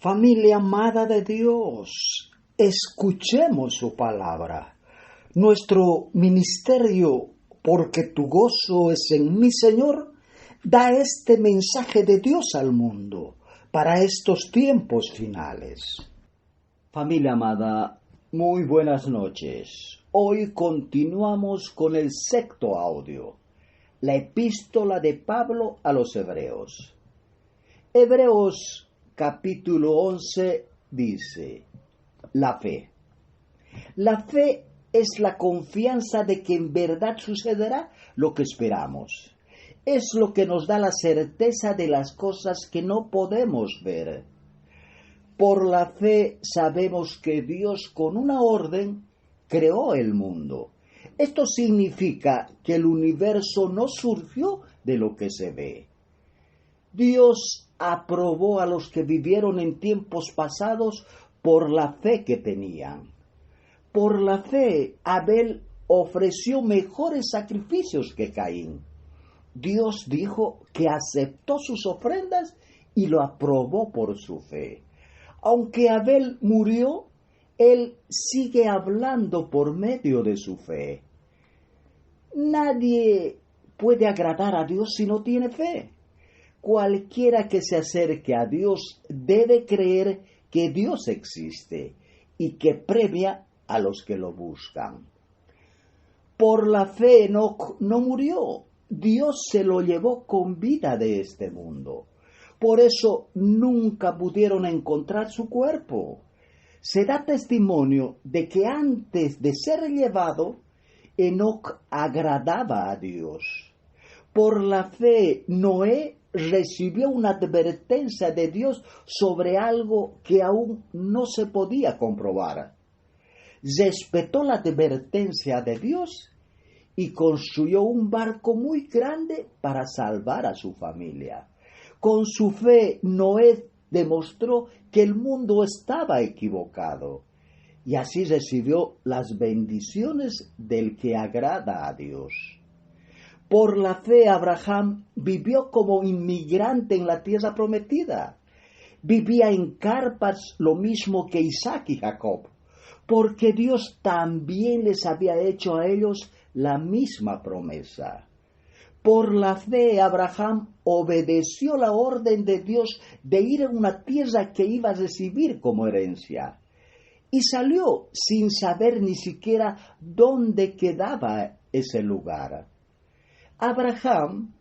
Familia amada de Dios, escuchemos su palabra. Nuestro ministerio, porque tu gozo es en mi Señor, da este mensaje de Dios al mundo para estos tiempos finales. Familia amada, muy buenas noches. Hoy continuamos con el sexto audio, la epístola de Pablo a los Hebreos. Hebreos capítulo 11 dice, la fe. La fe es la confianza de que en verdad sucederá lo que esperamos. Es lo que nos da la certeza de las cosas que no podemos ver. Por la fe sabemos que Dios con una orden creó el mundo. Esto significa que el universo no surgió de lo que se ve. Dios aprobó a los que vivieron en tiempos pasados por la fe que tenían. Por la fe, Abel ofreció mejores sacrificios que Caín. Dios dijo que aceptó sus ofrendas y lo aprobó por su fe. Aunque Abel murió, él sigue hablando por medio de su fe. Nadie puede agradar a Dios si no tiene fe. Cualquiera que se acerque a Dios debe creer que Dios existe y que premia a los que lo buscan. Por la fe Enoc no murió, Dios se lo llevó con vida de este mundo. Por eso nunca pudieron encontrar su cuerpo. Se da testimonio de que antes de ser llevado, Enoc agradaba a Dios. Por la fe, Noé recibió una advertencia de Dios sobre algo que aún no se podía comprobar. Respetó la advertencia de Dios y construyó un barco muy grande para salvar a su familia. Con su fe, Noé demostró que el mundo estaba equivocado y así recibió las bendiciones del que agrada a Dios. Por la fe, Abraham vivió como inmigrante en la tierra prometida. Vivía en carpas lo mismo que Isaac y Jacob, porque Dios también les había hecho a ellos la misma promesa. Por la fe, Abraham obedeció la orden de Dios de ir a una tierra que iba a recibir como herencia, y salió sin saber ni siquiera dónde quedaba ese lugar. Abraham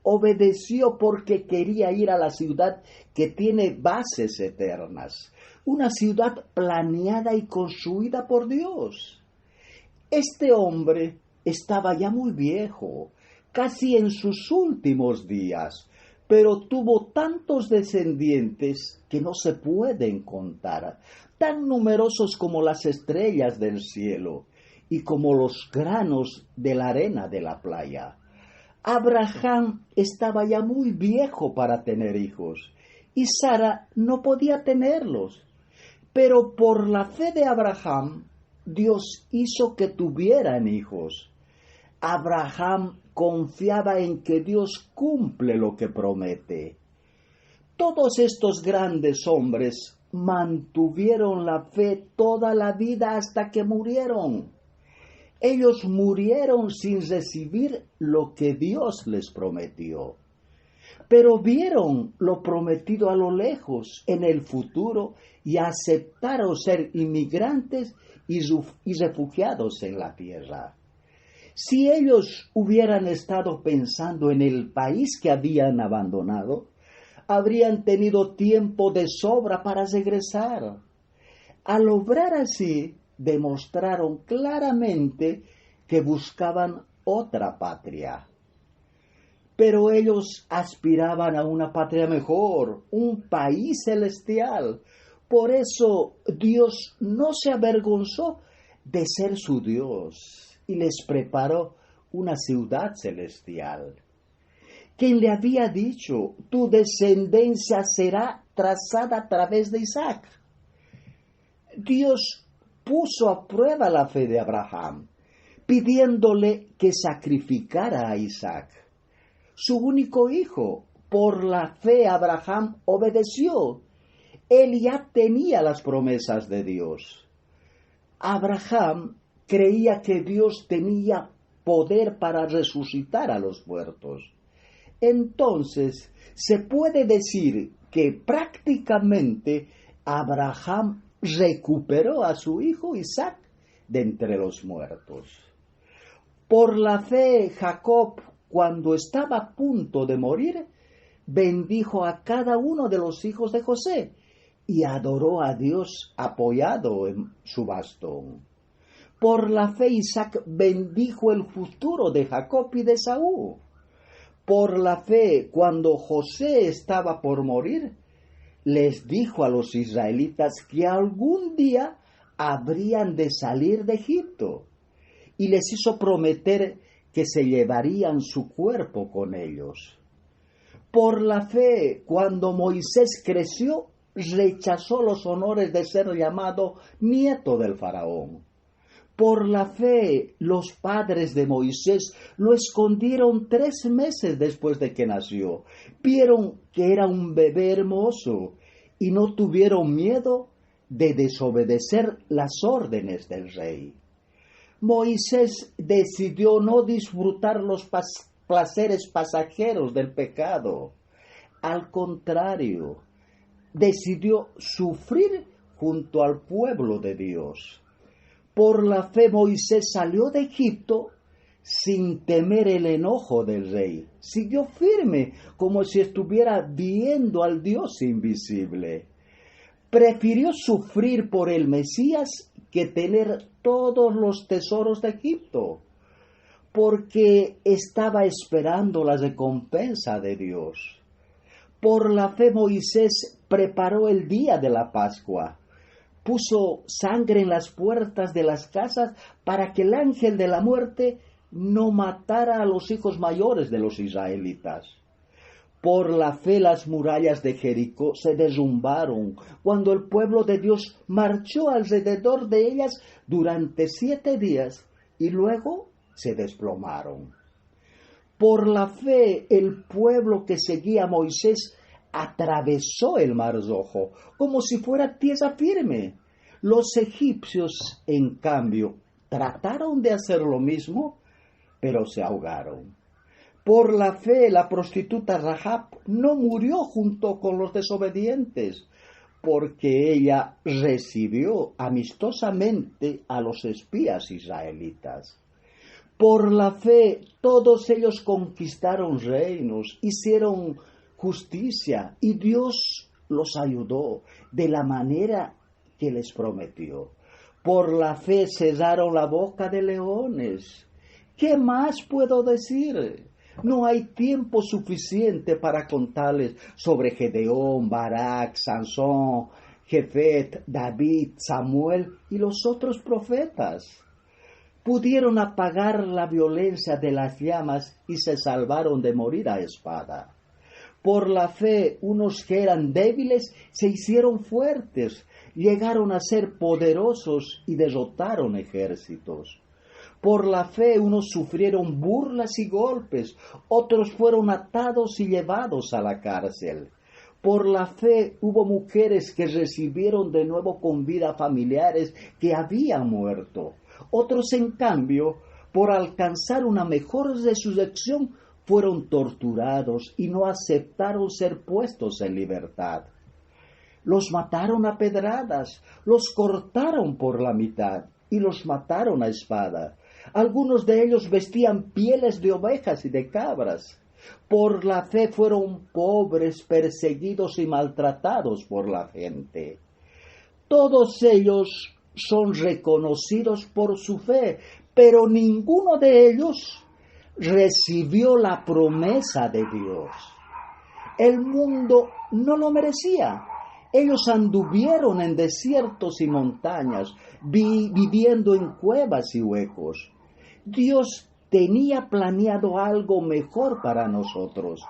obedeció porque quería ir a la ciudad que tiene bases eternas, una ciudad planeada y construida por Dios. Este hombre estaba ya muy viejo, casi en sus últimos días, pero tuvo tantos descendientes que no se pueden contar, tan numerosos como las estrellas del cielo y como los granos de la arena de la playa. Abraham estaba ya muy viejo para tener hijos, y Sara no podía tenerlos. Pero por la fe de Abraham, Dios hizo que tuvieran hijos. Abraham confiaba en que Dios cumple lo que promete. Todos estos grandes hombres mantuvieron la fe toda la vida hasta que murieron. Ellos murieron sin recibir lo que Dios les prometió, pero vieron lo prometido a lo lejos, en el futuro, y aceptaron ser inmigrantes y refugiados en la tierra. Si ellos hubieran estado pensando en el país que habían abandonado, habrían tenido tiempo de sobra para regresar. Al obrar así, demostraron claramente que buscaban otra patria. Pero ellos aspiraban a una patria mejor, un país celestial. Por eso Dios no se avergonzó de ser su Dios y les preparó una ciudad celestial. Quien le había dicho, tu descendencia será trazada a través de Isaac. Dios puso a prueba la fe de Abraham, pidiéndole que sacrificara a Isaac, su único hijo. Por la fe Abraham obedeció Él ya tenía las promesas de Dios. Abraham creía que Dios tenía poder para resucitar a los muertos. Entonces, se puede decir que prácticamente Abraham recuperó a su hijo Isaac de entre los muertos. Por la fe, Jacob, cuando estaba a punto de morir, bendijo a cada uno de los hijos de José y adoró a Dios apoyado en su bastón. Por la fe, Isaac bendijo el futuro de Jacob y de Esaú. Por la fe, cuando José estaba por morir, les dijo a los israelitas que algún día habrían de salir de Egipto y les hizo prometer que se llevarían su cuerpo con ellos. Por la fe, cuando Moisés creció, rechazó los honores de ser llamado nieto del faraón. Por la fe, los padres de Moisés lo escondieron 3 meses después de que nació. Vieron que era un bebé hermoso y no tuvieron miedo de desobedecer las órdenes del rey. Moisés decidió no disfrutar los placeres pasajeros del pecado. Al contrario, decidió sufrir junto al pueblo de Dios. Por la fe, Moisés salió de Egipto sin temer el enojo del rey. Siguió firme, como si estuviera viendo al Dios invisible. Prefirió sufrir por el Mesías que tener todos los tesoros de Egipto, porque estaba esperando la recompensa de Dios. Por la fe, Moisés preparó el día de la Pascua. Puso sangre en las puertas de las casas para que el ángel de la muerte no matara a los hijos mayores de los israelitas. Por la fe, las murallas de Jericó se derrumbaron cuando el pueblo de Dios marchó alrededor de ellas durante 7 días y luego se desplomaron. Por la fe, el pueblo que seguía a Moisés atravesó el Mar Rojo como si fuera tierra firme. Los egipcios, en cambio, trataron de hacer lo mismo, pero se ahogaron. Por la fe, la prostituta Rahab no murió junto con los desobedientes, porque ella recibió amistosamente a los espías israelitas. Por la fe, todos ellos conquistaron reinos, hicieron justicia y Dios los ayudó de la manera que les prometió. Por la fe cerraron la boca de leones. ¿Qué más puedo decir? No hay tiempo suficiente para contarles sobre Gedeón, Barak, Sansón, Jefet, David, Samuel y los otros profetas. Pudieron apagar la violencia de las llamas y se salvaron de morir a espada. Por la fe, unos que eran débiles se hicieron fuertes, llegaron a ser poderosos y derrotaron ejércitos. Por la fe, unos sufrieron burlas y golpes, otros fueron atados y llevados a la cárcel. Por la fe, hubo mujeres que recibieron de nuevo con vida familiares que habían muerto. Otros, en cambio, por alcanzar una mejor resurrección, fueron torturados y no aceptaron ser puestos en libertad. Los mataron a pedradas, los cortaron por la mitad y los mataron a espada. Algunos de ellos vestían pieles de ovejas y de cabras. Por la fe fueron pobres, perseguidos y maltratados por la gente. Todos ellos son reconocidos por su fe, pero ninguno de ellos recibió la promesa de Dios. El mundo no lo merecía. Ellos anduvieron en desiertos y montañas, viviendo en cuevas y huecos. Dios tenía planeado algo mejor para nosotros.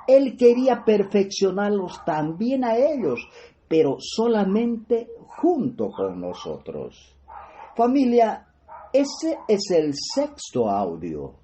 Él quería perfeccionarlos también a ellos, pero solamente junto con nosotros. Familia, ese es el 6º audio.